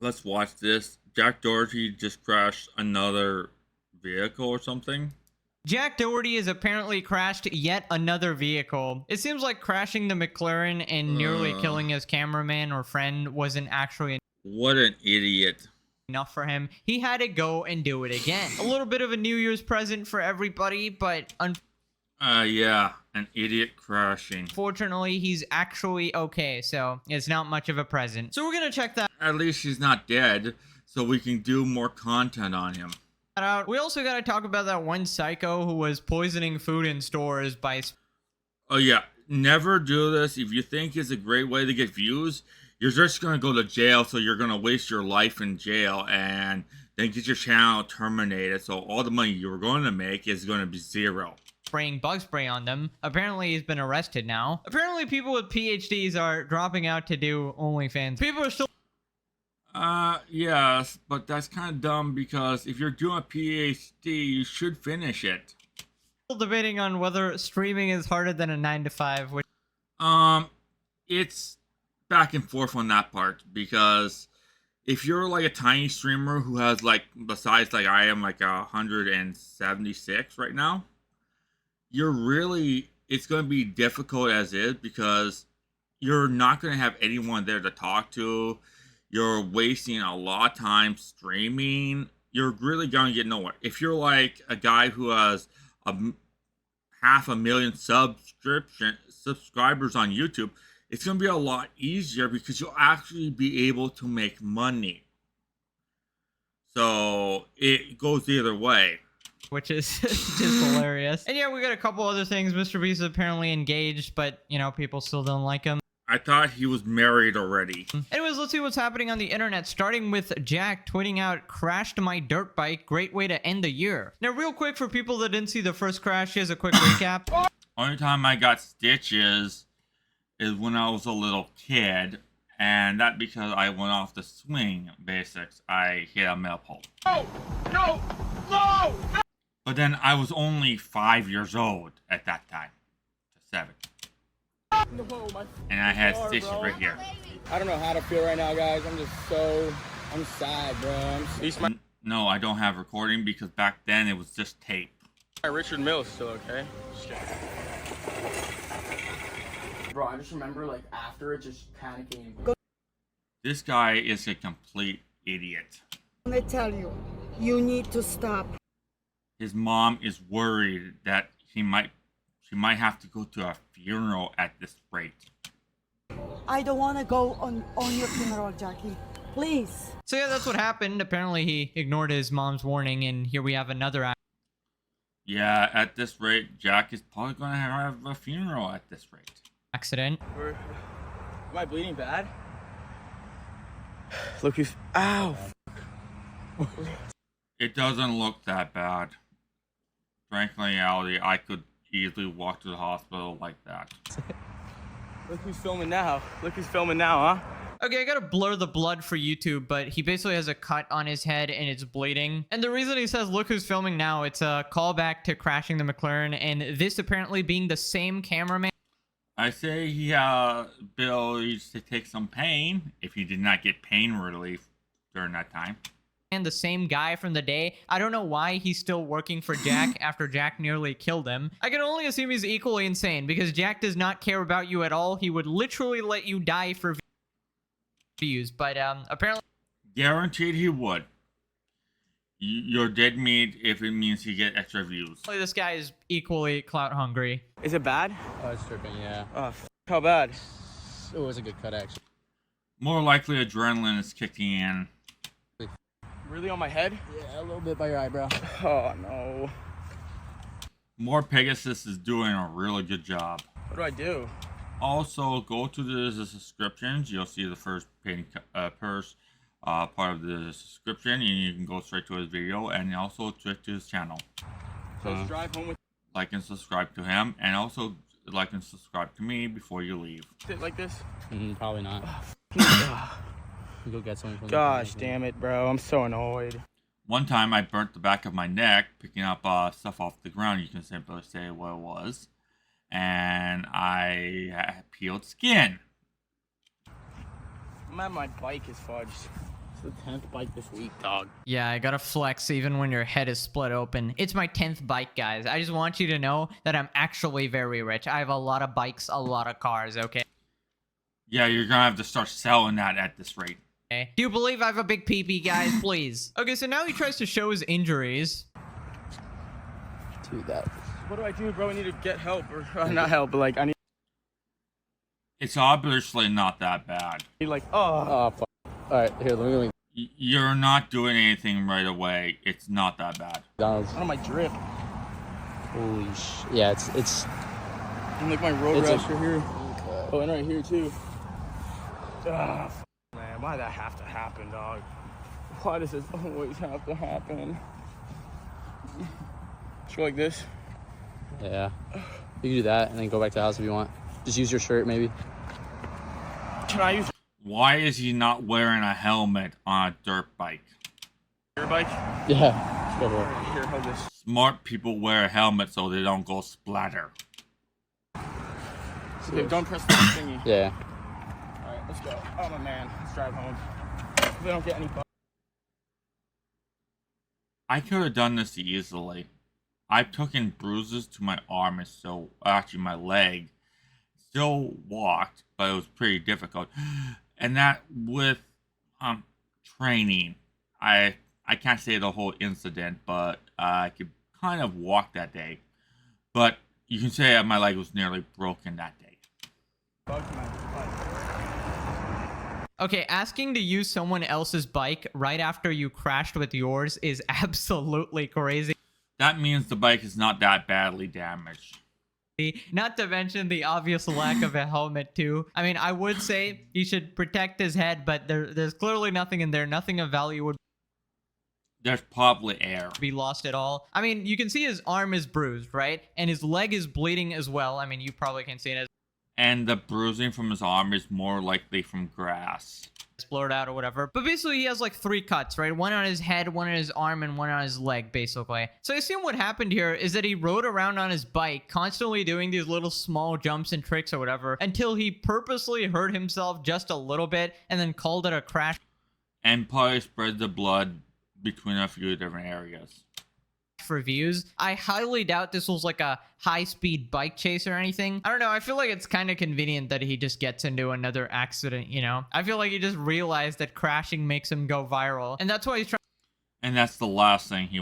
Let's watch this. Jack Doherty just crashed another vehicle or something. Jack Doherty has apparently crashed yet another vehicle. It seems like crashing the McLaren and nearly killing his cameraman or friend wasn't actually What an idiot. enough for him. He had to go and do it again. A little bit of a New Year's present for everybody, but Yeah, an idiot crashing. unfortunately, he's actually okay, so it's not much of a present. So we're gonna check that At least he's not dead, so we can do more content on him. out. We also gotta talk about that one psycho who was poisoning food in stores by Oh yeah, never do this. If you think it's a great way to get views, you're just gonna go to jail, so you're gonna waste your life in jail and then get your channel terminated. So all the money you were going to make is gonna be zero. spraying bug spray on them. Apparently, he's been arrested now. Apparently, people with PhDs are dropping out to do OnlyFans. People are still Yes, but that's kind of dumb because if you're doing a PhD, you should finish it. debating on whether streaming is harder than a 9 to 5, which It's back and forth on that part because if you're like a tiny streamer who has like, besides like I am like 176 right now, it's going to be difficult as is because you're not going to have anyone there to talk to. You're wasting a lot of time streaming. You're really going to get nowhere. If you're like a guy who has a 500,000 subscribers on YouTube, it's going to be a lot easier because you'll actually be able to make money. So it goes either way. is just hilarious. And yeah, we got a couple other things. MrBeast is apparently engaged, but you know, people still don't like him. I thought he was married already. Anyways, let's see what's happening on the internet, starting with Jack tweeting out, "Crashed my dirt bike, great way to end the year." Now, real quick, for people that didn't see the first crash, here's a quick recap. Only time I got stitches is when I was a little kid, and that because I went off the swing basics. I hit a metal pole. No! No! No! But then I was only 5 years old at that time. To 7. No, And I had stitches right here. I don't know how to feel right now, guys. I'm sad, bro. No, I don't have recording because back then it was just tape. Richard Mills still okay? Bro, I just remember like after it just panicking. This guy is a complete idiot. I tell you, you need to stop. His mom is worried that she might have to go to a funeral at this rate. I don't want to go on your funeral, Jackie. Please. So yeah, that's what happened. Apparently, he ignored his mom's warning, and here we have another Yeah, at this rate, Jack is probably going to have a funeral at this rate. accident. Am I bleeding bad? Look who's. Ow! It doesn't look that bad. Frankly, in reality, I could easily walk to the hospital like that. Look who's filming now. Look who's filming now, huh? Okay, I gotta blur the blood for YouTube, but he basically has a cut on his head and it's bleeding. And the reason he says, "Look who's filming now," it's a callback to crashing the McLaren, and this apparently being the same cameraman. I say he had ability to take some pain if he did not get pain relief during that time. And the same guy from the day. I don't know why he's still working for Jack after Jack nearly killed him. I can only assume he's equally insane because Jack does not care about you at all. He would literally let you die for views, but apparently Guaranteed he would. You're dead meat if it means you get extra views. this guy is equally clout hungry. Is it bad? Oh, it's tripping, yeah. Oh, how bad? It was a good cut, actually. More likely adrenaline is kicking in. Really on my head? Yeah, a little bit by your eyebrow. Oh no. More Pegasus is doing a really good job. What do I do? Also, go to the descriptions. You'll see the first part of the description, and you can go straight to his video, and also straight to his channel. So let's drive home with Like and subscribe to him, and also like and subscribe to me before you leave. it like this? Probably not. We go get something from Gosh damn it, bro. I'm so annoyed. One time I burnt the back of my neck picking up stuff off the ground. You can simply say what it was. And I peeled skin. I'm at my bike is fudged. It's the 10th bike this week, dog. Yeah, I gotta flex even when your head is split open. It's my 10th bike, guys. I just want you to know that I'm actually very rich. I have a lot of bikes, a lot of cars, okay? Yeah, you're gonna have to start selling that at this rate. Okay. Do you believe I have a big PP, guys? Please. Okay, so now he tries to show his injuries. Dude, that. What do I do, bro? I need to get help, or not help, but like I need It's obviously not that bad. like Oh, fuck. All right, here, let me You're not doing anything right away. It's not that bad. McDonald's. I don't know my drip. Holy sh. Yeah, it's. And like my road It's a- rash right here. Okay. Oh, and right here too. Man, why that have to happen, dog? Why does this always have to happen? Just go like this. Yeah. You can do that and then go back to the house if you want. Just use your shirt, maybe. Can I use Why is he not wearing a helmet on a dirt bike? your bike? Yeah. Go for it. Here, hold this. Smart people wear a helmet so they don't go splatter. Okay, don't press the thingy. Yeah. All right, let's go. Oh my man, let's drive home. If we don't get any. I could have done this easily. I've taken bruises to my arm and so actually my leg. Still walked, but it was pretty difficult. And that with training. I can't say the whole incident, but I could kind of walk that day. But you can say my leg was nearly broken that day. Okay, asking to use someone else's bike right after you crashed with yours is absolutely crazy. That means the bike is not that badly damaged. Not to mention the obvious lack of a helmet too. I mean, I would say he should protect his head, but there's clearly nothing in there. Nothing of value would There's probably air. be lost at all. I mean, you can see his arm is bruised, right? And his leg is bleeding as well. I mean, you probably can see it as And the bruising from his arm is more likely from grass. blurred out or whatever. But basically, he has like 3 cuts, right? One on his head, one on his arm, and one on his leg, basically. So I assume what happened here is that he rode around on his bike, constantly doing these little small jumps and tricks or whatever, until he purposely hurt himself just a little bit and then called it a crash And probably spread the blood between a few different areas. for views. I highly doubt this was like a high-speed bike chase or anything. I don't know. I feel like it's kind of convenient that he just gets into another accident, you know? I feel like he just realized that crashing makes him go viral. And that's why he's And that's the last thing he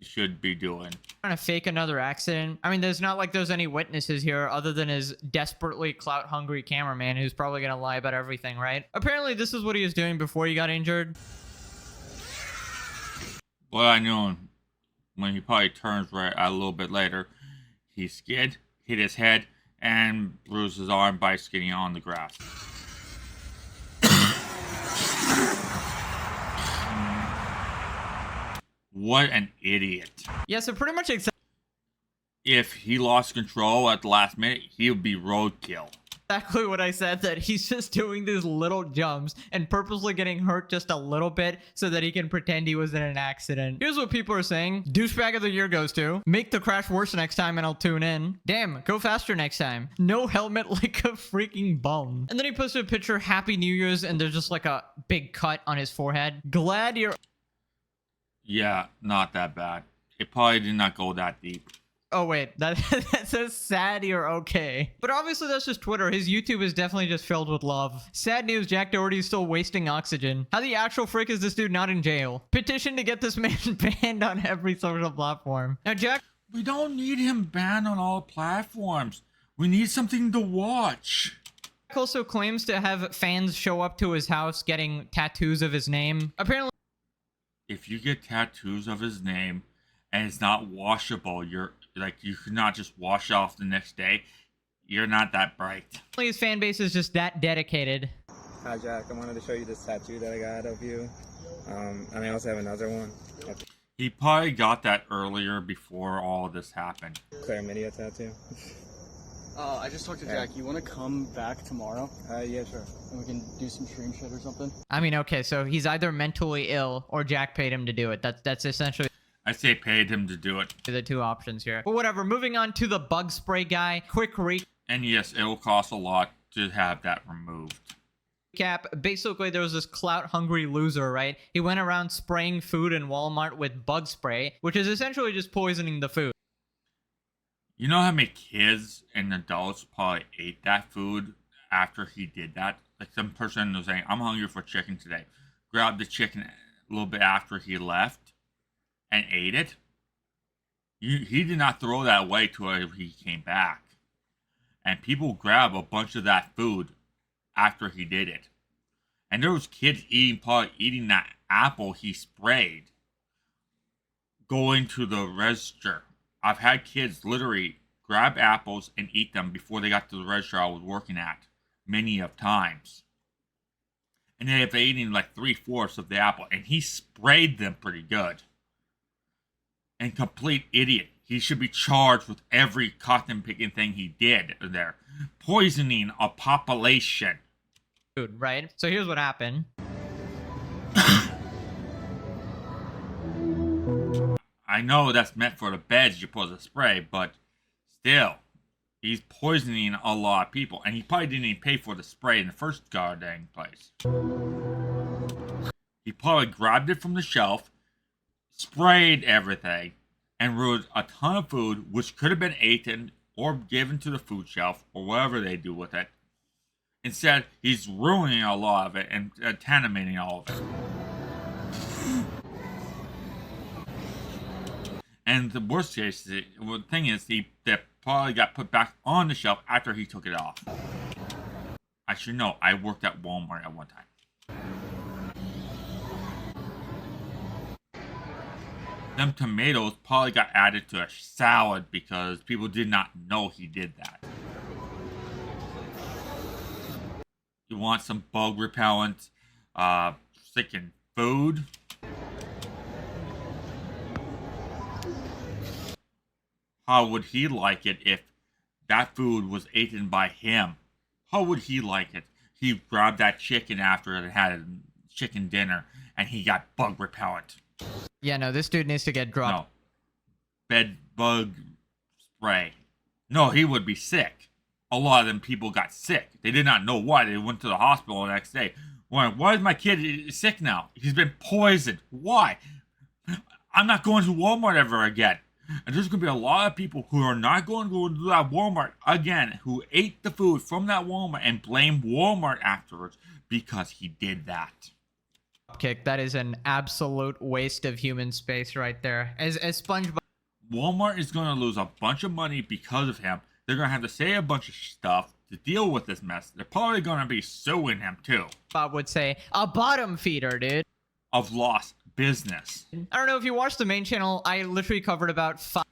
should be doing. trying to fake another accident. I mean, there's not like there's any witnesses here other than his desperately clout-hungry cameraman who's probably going to lie about everything, right? Apparently, this is what he was doing before he got injured. But I knew when he probably turns right a little bit later, he skid, hit his head, and bruised his arm by skidding on the grass. What an idiot. Yeah, so pretty much If he lost control at the last minute, he would be roadkill. exactly what I said, that he's just doing these little jumps and purposely getting hurt just a little bit so that he can pretend he was in an accident. Here's what people are saying. Douchebag of the year goes to make the crash worse next time and I'll tune in. Damn, go faster next time. No helmet like a freaking bum. And then he posted a picture, Happy New Year's, and there's just like a big cut on his forehead. Glad you're... Yeah, not that bad. It probably did not go that deep. Oh wait, that says sad you're okay. But obviously that's just Twitter. His YouTube is definitely just filled with love. Sad news, Jack Doherty is still wasting oxygen. How the actual frick is this dude not in jail? Petition to get this man banned on every social platform. Now Jack We don't need him banned on all platforms. We need something to watch. also claims to have fans show up to his house getting tattoos of his name. Apparently If you get tattoos of his name and it's not washable, you could not just wash off the next day. You're not that bright. his fan base is just that dedicated. Hi Jack, I wanted to show you this tattoo that I got of you. And I also have another one. He probably got that earlier before all of this happened. Chlamydia tattoo. I just talked to Jack. You want to come back tomorrow? Yeah, sure. And we can do some stream shit or something? I mean, okay, so he's either mentally ill or Jack paid him to do it. That's essentially I say paid him to do it. the 2 options here. But whatever, moving on to the bug spray guy. Quick And yes, it will cost a lot to have that removed. Basically, there was this clout hungry loser, right? He went around spraying food in Walmart with bug spray, which is essentially just poisoning the food. You know how many kids and adults probably ate that food after he did that? Like some person was saying, I'm hungry for chicken today. Grabbed the chicken a little bit after he left and ate it. He did not throw that away till he came back. And people grab a bunch of that food after he did it. And there was kids probably eating that apple he sprayed, going to the register. I've had kids literally grab apples and eat them before they got to the register I was working at, many of times. And they have eaten like 3/4 of the apple, and he sprayed them pretty good. And complete idiot. He should be charged with every cotton picking thing he did there. Poisoning a population. Food, right? So here's what happened. I know that's meant for the beds you're supposed to spray, but still, he's poisoning a lot of people. And he probably didn't even pay for the spray in the first goddamn place. He probably grabbed it from the shelf, sprayed everything, and ruined a ton of food, which could have been eaten or given to the food shelf or whatever they do with it. Instead, he's ruining a lot of it and contaminating all of it. And the worst case, the thing is, that probably got put back on the shelf after he took it off. I should know, I worked at Walmart at one time. Them tomatoes probably got added to a salad because people did not know he did that. You want some bug repellent, sticking food? How would he like it if that food was eaten by him? How would he like it? He grabbed that chicken after it had a chicken dinner and he got bug repellent. Yeah, no, this dude needs to get dropped. No. Bed bug spray. No, he would be sick. A lot of them people got sick. They did not know why. They went to the hospital the next day. Why is my kid sick now? He's been poisoned. Why? I'm not going to Walmart ever again. And there's going to be a lot of people who are not going to go to that Walmart again, who ate the food from that Walmart and blame Walmart afterwards because he did that. Kick, that is an absolute waste of human space right there. As SpongeBob. Walmart is going to lose a bunch of money because of him. They're going to have to say a bunch of stuff to deal with this mess. They're probably going to be suing him too. Bob would say, a bottom feeder, dude. Of lost business. I don't know if you watched the main channel. I literally covered about 5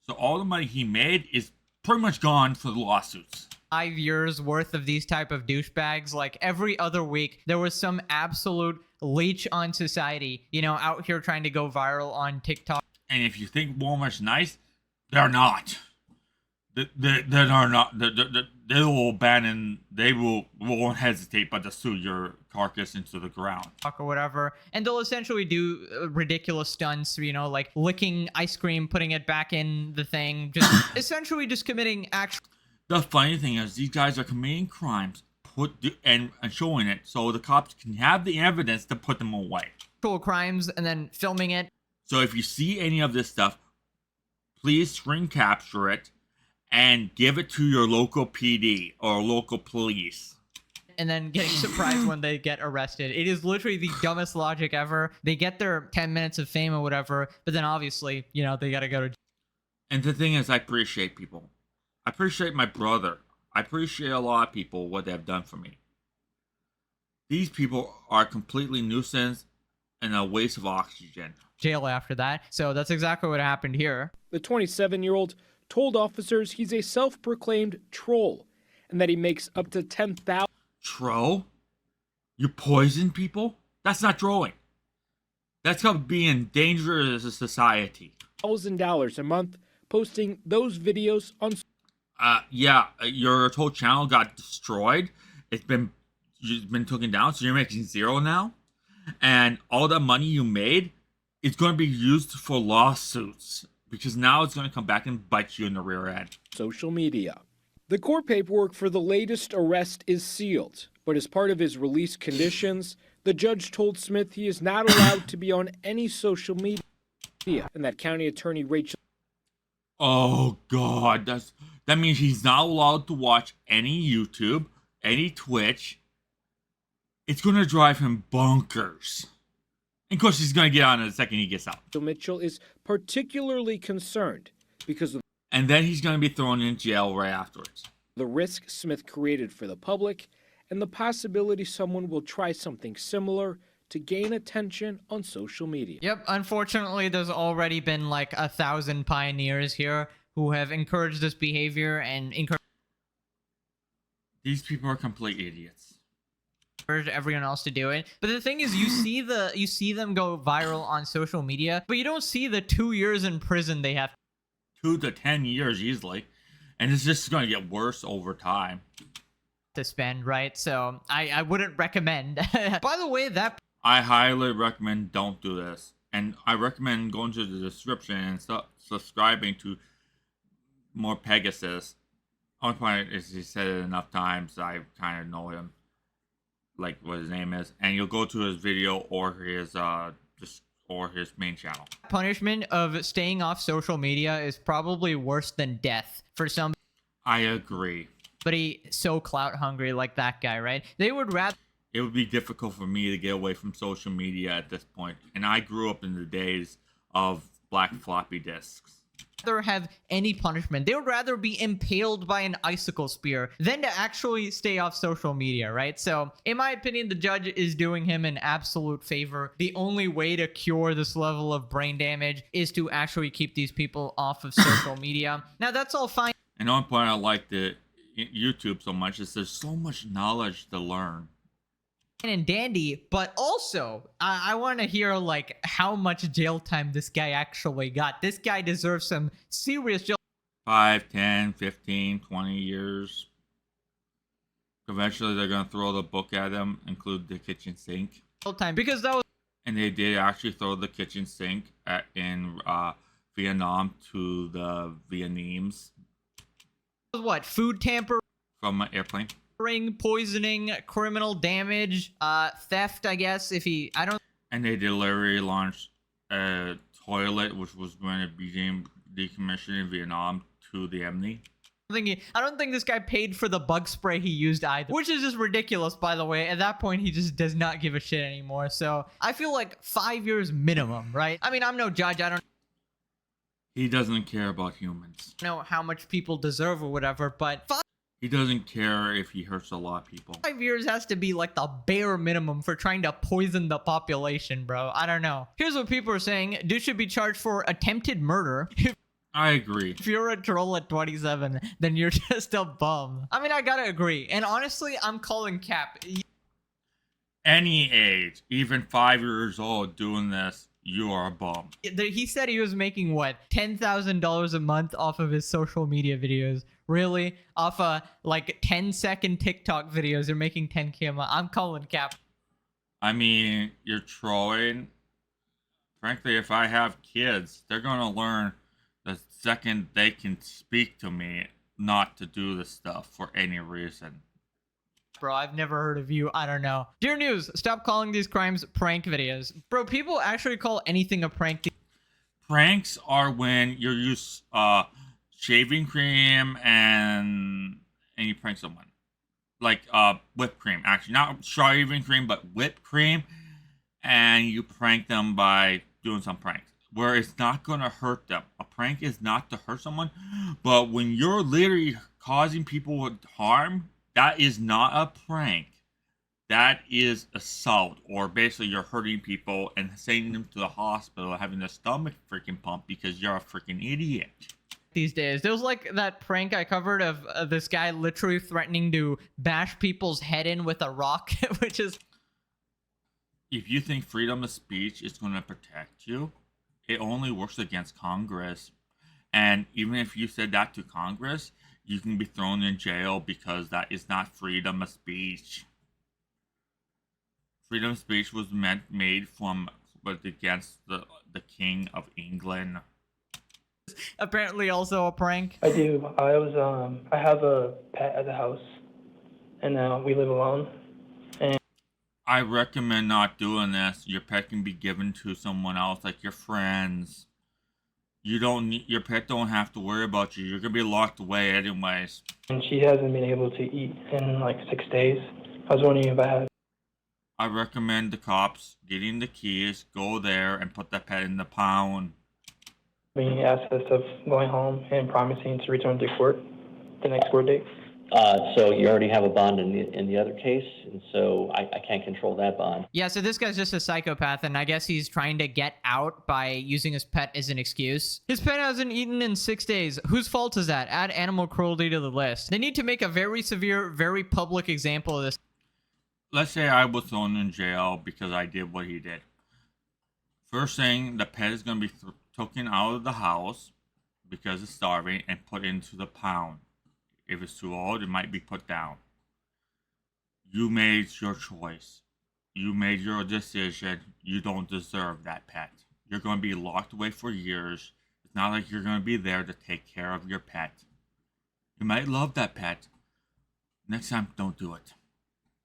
So all the money he made is pretty much gone for the lawsuits. 5 years worth of these type of douchebags. Like every other week, there was some absolute leech on society, you know, out here trying to go viral on TikTok. And if you think Walmart's nice, they're not. They are not. They will abandon. They won't hesitate but to sue your carcass into the ground Or whatever, and they'll essentially do ridiculous stunts, you know, like licking ice cream, putting it back in the thing, just essentially just committing actual. The funny thing is, these guys are committing crimes, and showing it so the cops can have the evidence to put them away. Crimes and then filming it. So if you see any of this stuff, please screen capture it and give it to your local PD or local police. And then getting surprised when they get arrested. It is literally the dumbest logic ever. They get their 10 minutes of fame or whatever, but then obviously, you know, they gotta go to. And the thing is, I appreciate people. I appreciate my brother. I appreciate a lot of people, what they have done for me. These people are completely nuisance and a waste of oxygen. Jail after that. So that's exactly what happened here. The 27-year-old told officers he's a self-proclaimed troll and that he makes up to $10,000. Troll? You poison people? That's not trolling. That's called being dangerous to society. $1,000 a month posting those videos on. Yeah, your whole channel got destroyed. It's been taken down, so you're making zero now. And all that money you made is going to be used for lawsuits because now it's going to come back and bite you in the rear end. Social media. The court paperwork for the latest arrest is sealed, but as part of his release conditions, the judge told Smith he is not allowed to be on any social media, and that County Attorney Rachel... Oh God, that means he's not allowed to watch any YouTube, any Twitch. It's gonna drive him bonkers. And of course, he's gonna get on it the second he gets out. Mitchell is particularly concerned because of And then he's gonna be thrown in jail right afterwards. the risk Smith created for the public and the possibility someone will try something similar to gain attention on social media. Yep, unfortunately, there's already been like 1,000 pioneers here who have encouraged this behavior and encouraged These people are complete idiots. everyone else to do it. But the thing is, you see them go viral on social media, but you don't see the 2 years in prison they have 2 to 10 years easily. And it's just gonna get worse over time. to spend, right? So I wouldn't recommend. By the way, that I highly recommend don't do this. And I recommend going to the description and subscribing to more Pegasus. Only point is he said it enough times I kind of know him, like what his name is, and you'll go to his video or his his main channel. punishment of staying off social media is probably worse than death for somebody I agree. so clout hungry like that guy, right? They would rather It would be difficult for me to get away from social media at this point, and I grew up in the days of black floppy disks. have any punishment. They would rather be impaled by an icicle spear than to actually stay off social media, right? So, in my opinion, the judge is doing him an absolute favor. The only way to cure this level of brain damage is to actually keep these people off of social media. Now, that's all fine And the only point I like the YouTube so much is there's so much knowledge to learn. and dandy, but also I want to hear like how much jail time this guy actually got. This guy deserves some serious jail 5, 10, 15, 20 years. Eventually, they're going to throw the book at him, include the kitchen sink. time because that was And they did actually throw the kitchen sink in Vietnam to the Vietnamese what, food tampering, from an airplane. poisoning, criminal damage, theft, I guess. I don't And they deliberately launched a toilet which was going to be decommissioned in Vietnam to the enemy. I don't think this guy paid for the bug spray he used either, which is just ridiculous, by the way. At that point, he just does not give a shit anymore. So I feel like 5 years minimum, right? I mean, I'm no judge. I don't He doesn't care about humans. know how much people deserve or whatever, but He doesn't care if he hurts a lot of people. 5 years has to be like the bare minimum for trying to poison the population, bro. I don't know. Here's what people are saying. Dude should be charged for attempted murder. I agree. If you're a troll at 27, then you're just a bum. I mean, I gotta agree. And honestly, I'm calling cap. Any age, even 5 years old, doing this, you are a bum. He said he was making, what, $10,000 a month off of his social media videos. Really? Off of, like, 10-second TikTok videos, they're making $10K a month. I'm calling cap. I mean, you're trolling. Frankly, if I have kids, they're going to learn the second they can speak to me not to do this stuff for any reason. Bro, I've never heard of you. I don't know. Dear News, stop calling these crimes prank videos. Bro, people actually call anything a prank. Pranks are when you use shaving cream and you prank someone. Like whipped cream, actually. Not shaving cream, but whipped cream. And you prank them by doing some pranks. Where it's not going to hurt them. A prank is not to hurt someone. But when you're literally causing people harm, that is not a prank. That is assault. Or basically you're hurting people and sending them to the hospital having their stomach freaking pumped because you're a freaking idiot. These days, there was like that prank I covered of this guy literally threatening to bash people's head in with a rock, which is... If you think freedom of speech is going to protect you, it only works against Congress. And even if you said that to Congress, you can be thrown in jail because that is not freedom of speech. Freedom of speech was made but against the King of England. apparently also a prank. I do. I have a pet at the house, and we live alone. I recommend not doing this. Your pet can be given to someone else, like your friends. You don't need, your pet don't have to worry about you. You're gonna be locked away anyways. And she hasn't been able to eat in like 6 days. I was wondering if I had. I recommend the cops getting the keys, go there, and put that pet in the pound. Being access of going home and promising to return to court the next court date. So you already have a bond in the other case, and so I can't control that bond. Yeah, so this guy's just a psychopath, and I guess he's trying to get out by using his pet as an excuse. His pet hasn't eaten in 6 days. Whose fault is that? Add animal cruelty to the list. They need to make a very severe, very public example of this. Let's say I was thrown in jail because I did what he did. First thing, the pet is going to be taken out of the house because it's starving and put into the pound. If it's too old, it might be put down. You made your choice. You made your decision. You don't deserve that pet. You're going to be locked away for years. It's not like you're going to be there to take care of your pet. You might love that pet. Next time, don't do it.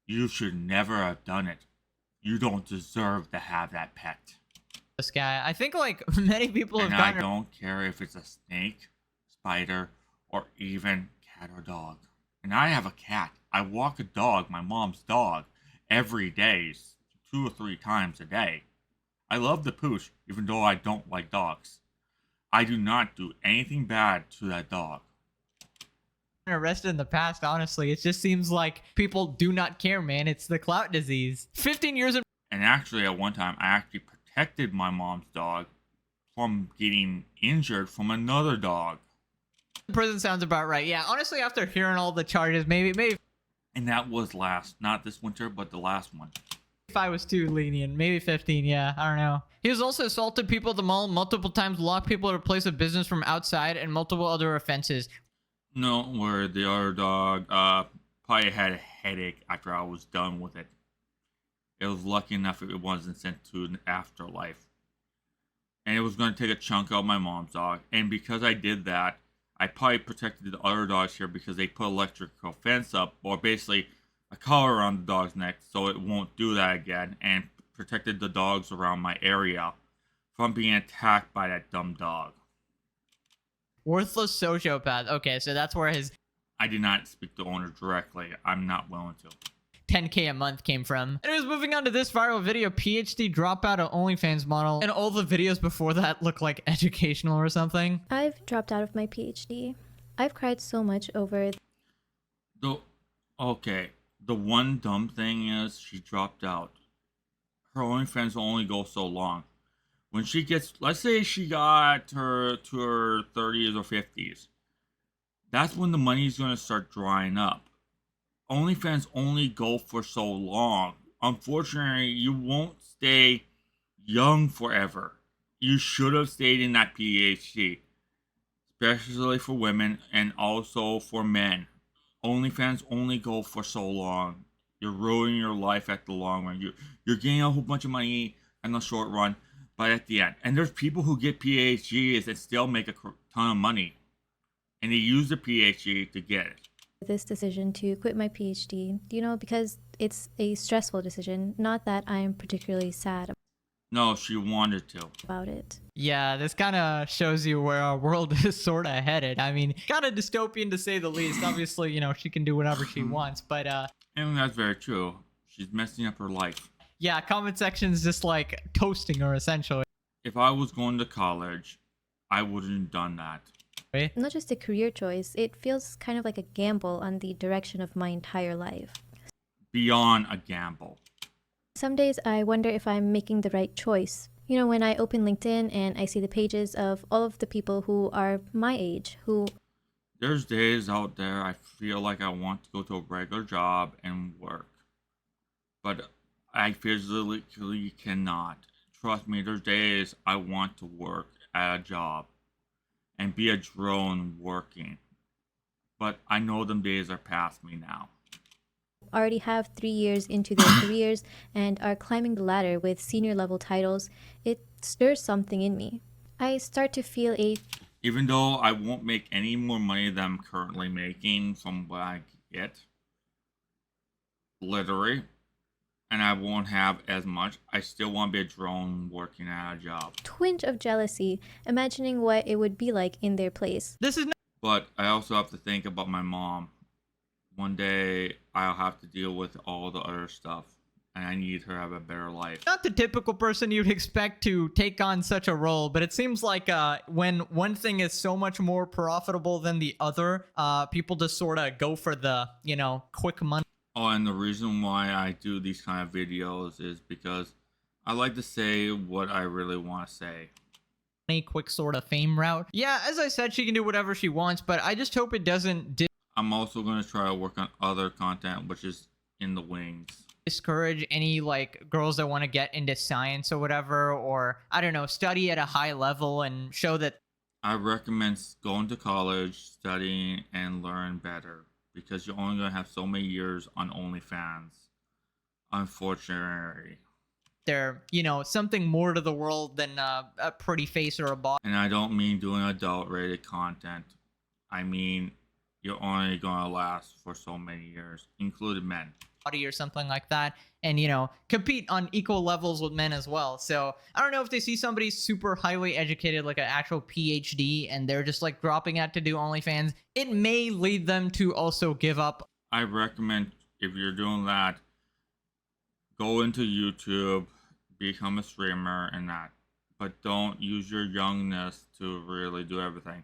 You should never have done it. You don't deserve to have that pet. This guy, I think like many people have And I gotten. don't care if it's a snake, spider, or even cat or dog. And I have a cat. I walk a dog, my mom's dog, every day, 2 or 3 times a day. I love the pooch, even though I don't like dogs. I do not do anything bad to that dog. Arrested in the past, honestly. It just seems like people do not care, man. It's the clout disease. 15 years in. And actually, at one time, I actually protected my mom's dog from getting injured from another dog. Prison sounds about right. Yeah, honestly, after hearing all the charges, maybe And that was not this winter, but the last one. if I was too lenient, maybe 15. Yeah, I don't know. He has also assaulted people at the mall multiple times, locked people at a place of business from outside, and multiple other offenses. No, where the other dog probably had a headache after I was done with it. It was lucky enough it wasn't sent to an afterlife. And it was going to take a chunk out of my mom's dog. And because I did that, I probably protected the other dogs here because they put electrical fence up, or basically a collar around the dog's neck so it won't do that again, and protected the dogs around my area from being attacked by that dumb dog. Worthless sociopath. Okay, so that's where his I did not speak to the owner directly. I'm not willing to. 10K a month came from. Anyways, moving on to this viral video, PhD dropout of OnlyFans model. And all the videos before that look like educational or something. I've dropped out of my PhD. I've cried so much over. Okay, the one dumb thing is she dropped out. Her OnlyFans will only go so long. When she gets, let's say she got her to her 30s or 50s, that's when the money's going to start drying up. OnlyFans only go for so long. Unfortunately, you won't stay young forever. You should have stayed in that PhD, especially for women and also for men. OnlyFans only go for so long. You're ruining your life at the long run. You're getting a whole bunch of money in the short run, but at the end. And there's people who get PhDs and still make a ton of money. And they use the PhD to get it. This decision to quit my PhD, because it's a stressful decision, not that I'm particularly sad No, she wanted to. about it. Yeah, this kind of shows you where our world is sort of headed. I mean, kind of dystopian to say the least. Obviously, she can do whatever she wants, but And that's very true. She's messing up her life. yeah, comment section's just like toasting her essentially. If I was going to college, I wouldn't have done that. Not just a career choice, it feels kind of like a gamble on the direction of my entire life. Beyond a gamble. Some days I wonder if I'm making the right choice. When I open LinkedIn and I see the pages of all of the people who are my age, who... There's days out there I feel like I want to go to a regular job and work. But I physically cannot. Trust me, there's days I want to work at a job and be a drone working. But I know them days are past me now. already have 3 years into their careers and are climbing the ladder with senior level titles, it stirs something in me. I start to feel Even though I won't make any more money than I'm currently making from what I get, literally, and I won't have as much, I still want to be a drone working at a job. Twinge of jealousy, imagining what it would be like in their place. This is But I also have to think about my mom. One day, I'll have to deal with all the other stuff, and I need her to have a better life. not the typical person you'd expect to take on such a role, but it seems like when one thing is so much more profitable than the other, people just sort of go for the, you know, quick money. Oh, and the reason why I do these kind of videos is because I like to say what I really want to say. Quick sort of fame route. Yeah, as I said, she can do whatever she wants, but I just hope it doesn't I'm also going to try to work on other content, which is in the wings. discourage any like girls that want to get into science or whatever, or I don't know, study at a high level and show that I recommend going to college, studying, and learn better, because you're only going to have so many years on OnlyFans. Unfortunately. they're, you know, something more to the world than a pretty face or a body. And I don't mean doing adult-rated content. I mean, you're only going to last for so many years, including men. Or something like that, and you know, compete on equal levels with men as well. So I don't know if they see somebody super highly educated, like an actual PhD, and they're just like dropping out to do OnlyFans, it may lead them to also give up. I recommend, if you're doing that, go into YouTube, become a streamer and that, but don't use your youngness to really do everything.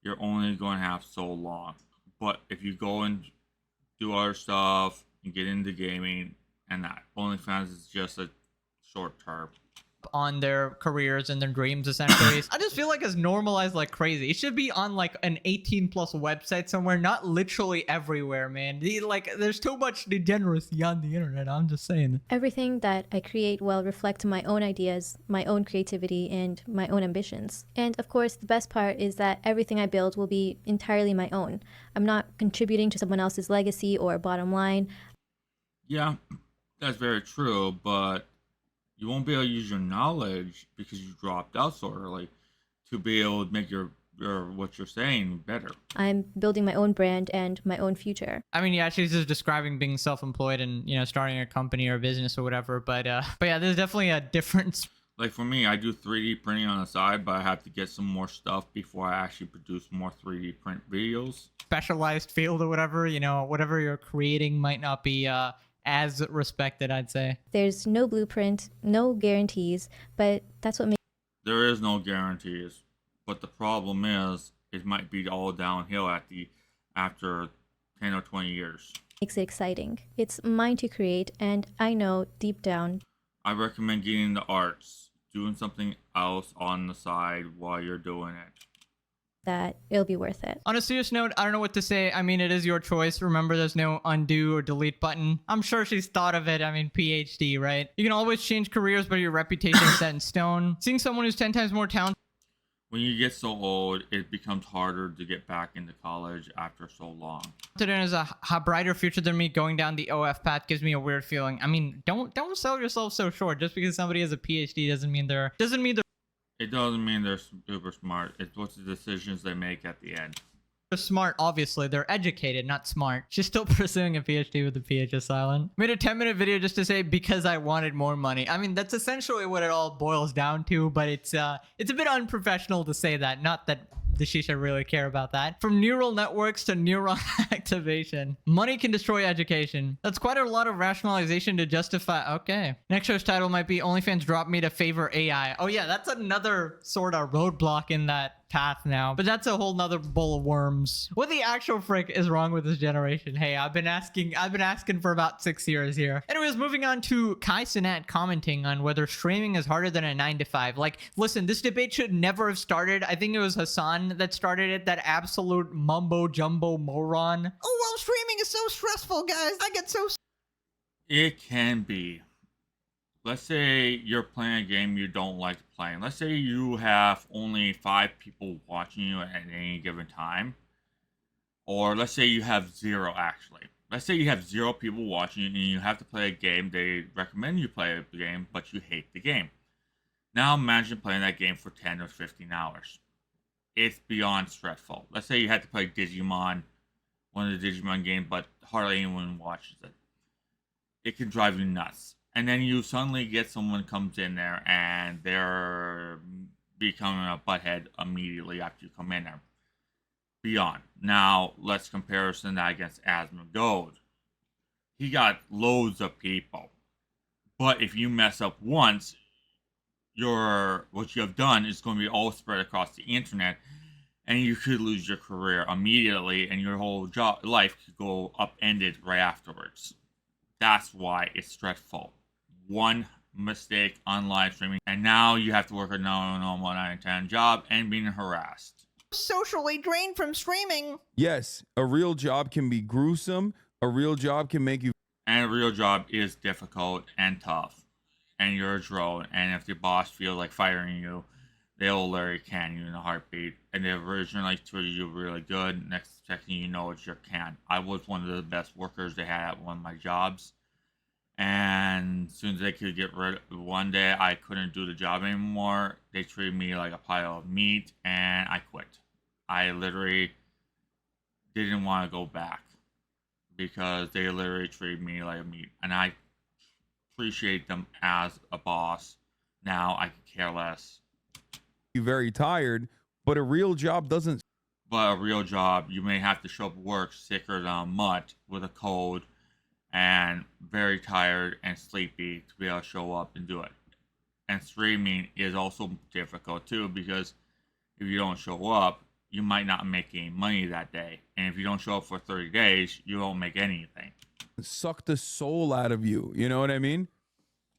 You're only going to have so long. But if you go and do other stuff and get into gaming and that, OnlyFans is just a short term On their careers and their dreams, essentially. I just feel like it's normalized like crazy. It should be on like an 18+ website somewhere, not literally everywhere, man. Like, there's too much degeneracy on the internet. I'm just saying. Everything that I create will reflect my own ideas, my own creativity, and my own ambitions. And of course, the best part is that everything I build will be entirely my own. I'm not contributing to someone else's legacy or bottom line. Yeah, that's very true, but you won't be able to use your knowledge because you dropped out so early to be able to make your what you're saying better. I'm building my own brand and my own future. I mean, yeah, she's just describing being self-employed and, you know, starting a company or a business or whatever. But yeah, there's definitely a difference. Like for me, I do 3D printing on the side, but I have to get some more stuff before I actually produce more 3D print videos. Specialized field or whatever, you know, whatever you're creating might not be as respected, I'd say. There's no blueprint, no guarantees, but that's what There is no guarantees, but the problem is it might be all downhill after 10 or 20 years. makes it exciting. It's mine to create, and I know deep down I recommend getting into arts, doing something else on the side while you're doing it. that it'll be worth it. On a serious note, I don't know what to say. I mean, it is your choice. Remember, there's no undo or delete button. I'm sure she's thought of it. I mean, PhD, right? You can always change careers, but your reputation is set in stone. Seeing someone who's 10 times more talented. When you get so old, it becomes harder to get back into college after so long. And has a brighter future than me, going down the OF path gives me a weird feeling. I mean, don't sell yourself so short. Just because somebody has a PhD doesn't mean they're It doesn't mean they're super smart. It's what's the decisions they make at the end. They're smart, obviously. They're educated, not smart. She's still pursuing a PhD with the PhD silent. Made a 10-minute video just to say because I wanted more money. I mean, that's essentially what it all boils down to, but it's a bit unprofessional to say that. Not that she should really care about that. From neural networks to neuron activation. Money can destroy education. That's quite a lot of rationalization to justify. Okay. Next show's title might be OnlyFans Drop Me to Favor AI. Oh yeah, that's another sort of roadblock in that path now, but that's a whole nother bowl of worms. What the actual frick is wrong with this generation? Hey, I've been asking for about 6 years here. Anyways, moving on to Kai Cenat commenting on whether streaming is harder than a 9-to-5. Like, listen, this debate should never have started. I think it was Hassan that started it, that absolute mumbo jumbo moron. Oh, well, streaming is so stressful, guys. I get so... It can be. Let's say you're playing a game you don't like playing. Let's say you have only 5 people watching you at any given time. Or let's say you have 0 actually. Let's say you have 0 people watching you and you have to play a game. They recommend you play a game, but you hate the game. Now imagine playing that game for 10 or 15 hours. it's beyond stressful. Let's say you had to play Digimon, one of the Digimon games, but hardly anyone watches it. It can drive you nuts. And then you suddenly get someone comes in there and they're becoming a butthead immediately after you come in there. Beyond. Now, let's comparison that against Asmongold. He got loads of people. But if you mess up once, what you have done is going to be all spread across the internet, and you could lose your career immediately, and your whole life could go upended right afterwards. That's why it's stressful. One mistake on live streaming, and now you have to work a normal 9 out of 10 job and being harassed. Socially drained from streaming. Yes, a real job can be gruesome. A real job can make you. And a real job is difficult and tough. And you're a drone. And if your boss feels like firing you, they'll literally can you in a heartbeat. And they originally treated you really good. Next second you know it's your can. I was one of the best workers they had at one of my jobs. And as soon as they could get rid of one day, I couldn't do the job anymore. They treated me like a pile of meat, and I quit. I literally didn't want to go back because they literally treated me like a meat. And I appreciate them as a boss. Now I could care less. You're very tired, but a real job doesn't. But a real job, you may have to show up work sicker than a mutt with a cold and very tired and sleepy to be able to show up and do it. And streaming is also difficult too, because if you don't show up, you might not make any money that day. And if you don't show up for 30 days, you won't make anything. Suck the soul out of you. You know what I mean?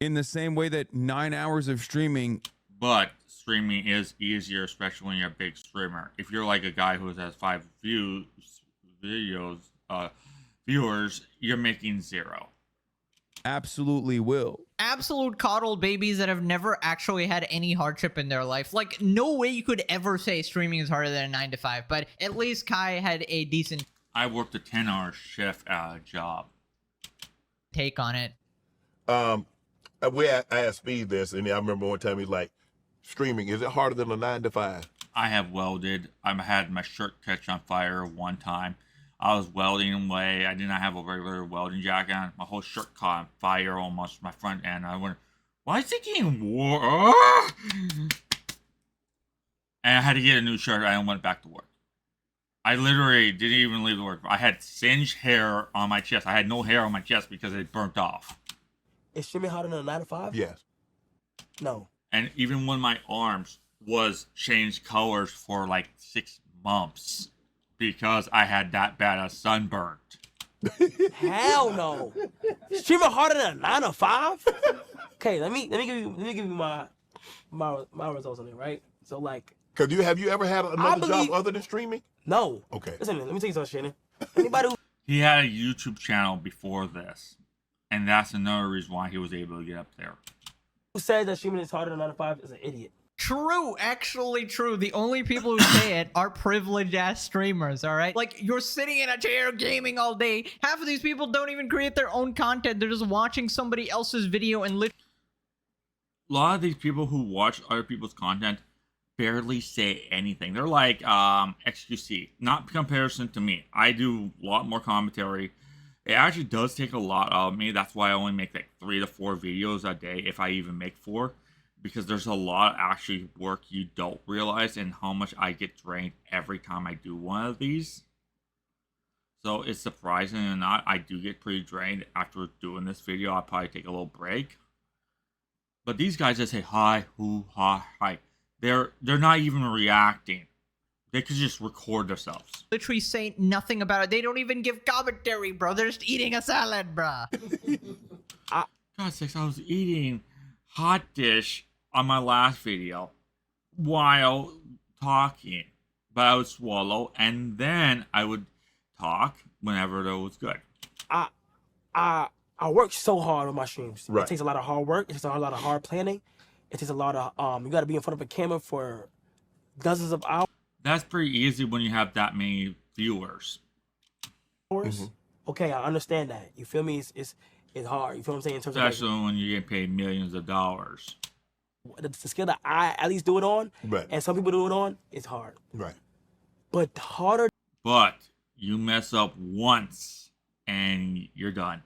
In the same way that 9 hours of streaming. But streaming is easier, especially when you're a big streamer. If you're like a guy who has 5 viewers, you're making 0. Absolutely will. Absolute coddled babies that have never actually had any hardship in their life. Like, no way you could ever say streaming is harder than a 9 to 5, but at least Kai had a decent... I worked a 10-hour shift at a job. Take on it. I asked Speed this, and I remember one time he's like, streaming, is it harder than a 9 to 5? I have welded. I had my shirt catch on fire one time. I was welding away. I did not have a regular welding jacket on. My whole shirt caught on fire almost, my front end. I went, why is it getting warm? And I had to get a new shirt. I went back to work. I literally didn't even leave the work. I had singed hair on my chest. I had no hair on my chest because it burnt off. Is streaming harder than a 9 to 5? Yes. No. And even when my arms was changed colors for like 6 months. Because I had that bad a sunburn. Hell no. Streaming harder than a 9 to 5? Okay, let me give you my results on it, right? So like, Cause have you ever had another job other than streaming? No. Okay. Listen, let me tell you something, Shannon. Anybody He had a YouTube channel before this. And that's another reason why he was able to get up there. who says that streaming is harder than 9 to 5 is an idiot. True, actually true. The only people who say it are privileged ass streamers, all right? Like, you're sitting in a chair gaming all day. Half of these people don't even create their own content. They're just watching somebody else's video and a lot of these people who watch other people's content barely say anything. They're like XQC, not in comparison to me. I do a lot more commentary. It actually does take a lot out of me. That's why I only make like 3 to 4 videos a day, if I even make 4. Because there's a lot of actually work you don't realize and how much I get drained every time I do one of these. So it's surprising or not, I do get pretty drained after doing this video. I'll probably take a little break. But these guys just say hi, hoo, ha, hi. They're not even reacting. They could just record themselves. literally say nothing about it. They don't even give commentary, bro. They're just eating a salad, bro. God sakes, I was eating hot dish on my last video while talking. But I would swallow and then I would talk whenever it was good. I work so hard on my streams. Right. It takes a lot of hard work. It takes a lot of hard planning. It takes a lot of you got to be in front of a camera for dozens of hours. That's pretty easy when you have that many viewers. Mm-hmm. Okay, I understand that. You feel me? It's hard. You feel what I'm saying? In terms Especially of when you get paid millions of dollars. the skill that I at least do it on, Right. and some people do it on, it's hard. Right. But harder. But you mess up once and you're done.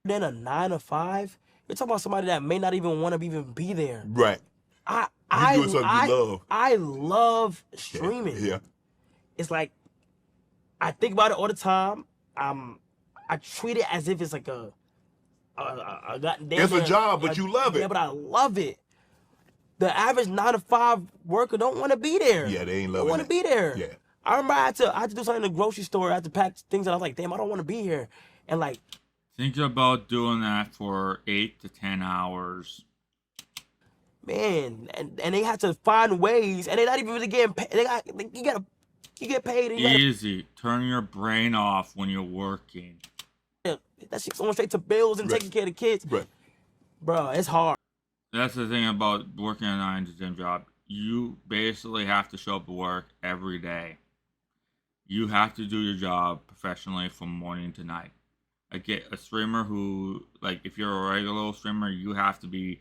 Than a 9 to 5. You're talking about somebody that may not even want to even be there. Right. You doing something you love. I love streaming. Yeah. It's like I think about it all the time. I treat it as if it's like a It's a job, but you love it. Yeah, but I love it. The average 9 to 5 worker don't want to be there. Yeah, they ain't They loving want it. to be there. Yeah. I remember I had to do something in the grocery store. I had to pack things that I was like, damn, I don't want to be here. And like, Think about doing that for 8 to 10 hours. man, and they have to find ways, and they're not even really getting paid. You get paid. And you Easy. Turn your brain off when you're working. that shit's going straight to bills and taking care of the kids. Right. Bro, it's hard. That's the thing about working a 9 to 10 job. You basically have to show up to work every day. You have to do your job professionally from morning to night. I get a streamer who, like, if you're a regular streamer, you have to be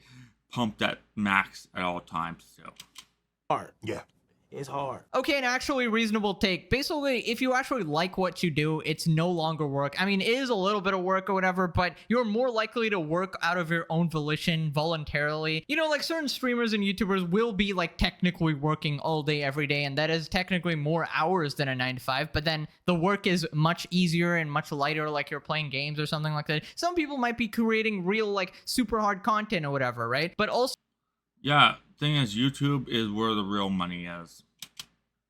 pumped at max at all times still. Hard. Yeah. It's hard. Okay, an actually reasonable take. Basically, if you actually like what you do, it's no longer work. I mean, it is a little bit of work or whatever, but you're more likely to work out of your own volition voluntarily. You know, like certain streamers and YouTubers will be like technically working all day, every day, and that is technically more hours than a 9 to 5, but then the work is much easier and much lighter, like you're playing games or something like that. Some people might be creating real, like, super hard content or whatever, right? But also, Yeah, thing is, YouTube is where the real money is.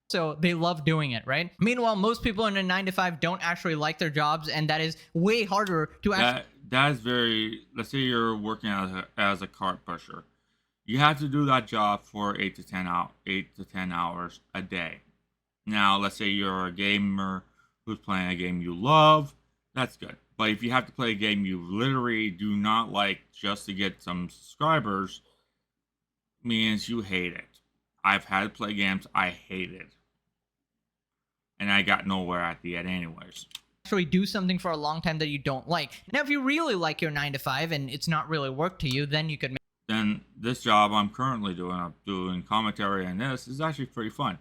so they love doing it, right? Meanwhile, most people in a 9 to 5 don't actually like their jobs, and that is way harder to actually. That is very. Let's say you're working as a cart pusher. You have to do that job for 8 to 10 hours a day. Now, let's say you're a gamer who's playing a game you love. That's good. But if you have to play a game you literally do not like just to get some subscribers, means you hate it. I've had to play games I hated. And I got nowhere at the end anyways. Actually do something for a long time that you don't like. Now, if you really like your 9 to 5 and it's not really work to you, then you could Then this job I'm currently doing, I'm doing commentary on this, is actually pretty fun.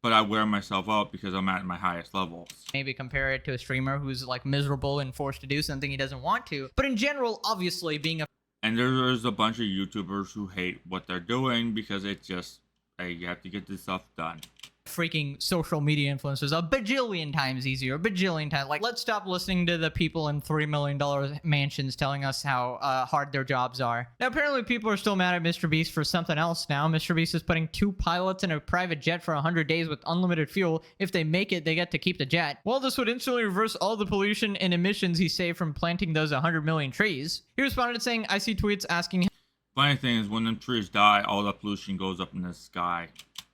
But I wear myself out because I'm at my highest levels. maybe compare it to a streamer who's like miserable and forced to do something he doesn't want to. But in general, obviously, being a And there's a bunch of YouTubers who hate what they're doing because it's just, hey, you have to get this stuff done. freaking social media influencers a bajillion times easier, a bajillion times. Like, let's stop listening to the people in $3 million mansions telling us how hard their jobs are. Now, apparently people are still mad at MrBeast for something else now. MrBeast is putting 2 pilots in a private jet for 100 days with unlimited fuel. If they make it, they get to keep the jet. Well, this would instantly reverse all the pollution and emissions he saved from planting those 100 million trees. He responded saying, I see tweets asking Funny thing is, when them trees die, all the pollution goes up in the sky.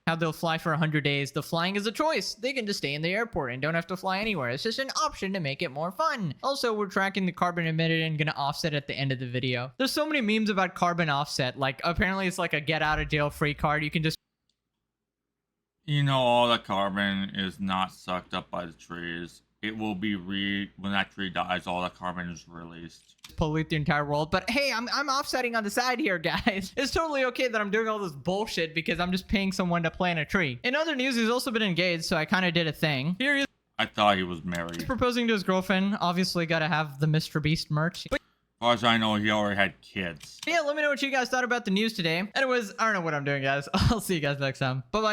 how they'll fly for 100 days. The flying is a choice. They can just stay in the airport and don't have to fly anywhere. It's just an option to make it more fun. Also, we're tracking the carbon emitted and gonna offset at the end of the video. There's so many memes about carbon offset. Like, apparently it's like a get out of jail free card. You can just You know, all the carbon is not sucked up by the trees. It will be when that tree dies, all the carbon is released. pollute the entire world. But hey, I'm offsetting on the side here, guys. It's totally okay that I'm doing all this bullshit because I'm just paying someone to plant a tree. In other news, he's also been engaged, so I kind of did a thing. Here he is. I thought he was married. He's proposing to his girlfriend. Obviously, gotta have the MrBeast merch. But As far as I know, he already had kids. yeah, let me know what you guys thought about the news today. Anyways, I don't know what I'm doing, guys. I'll see you guys next time. Bye-bye.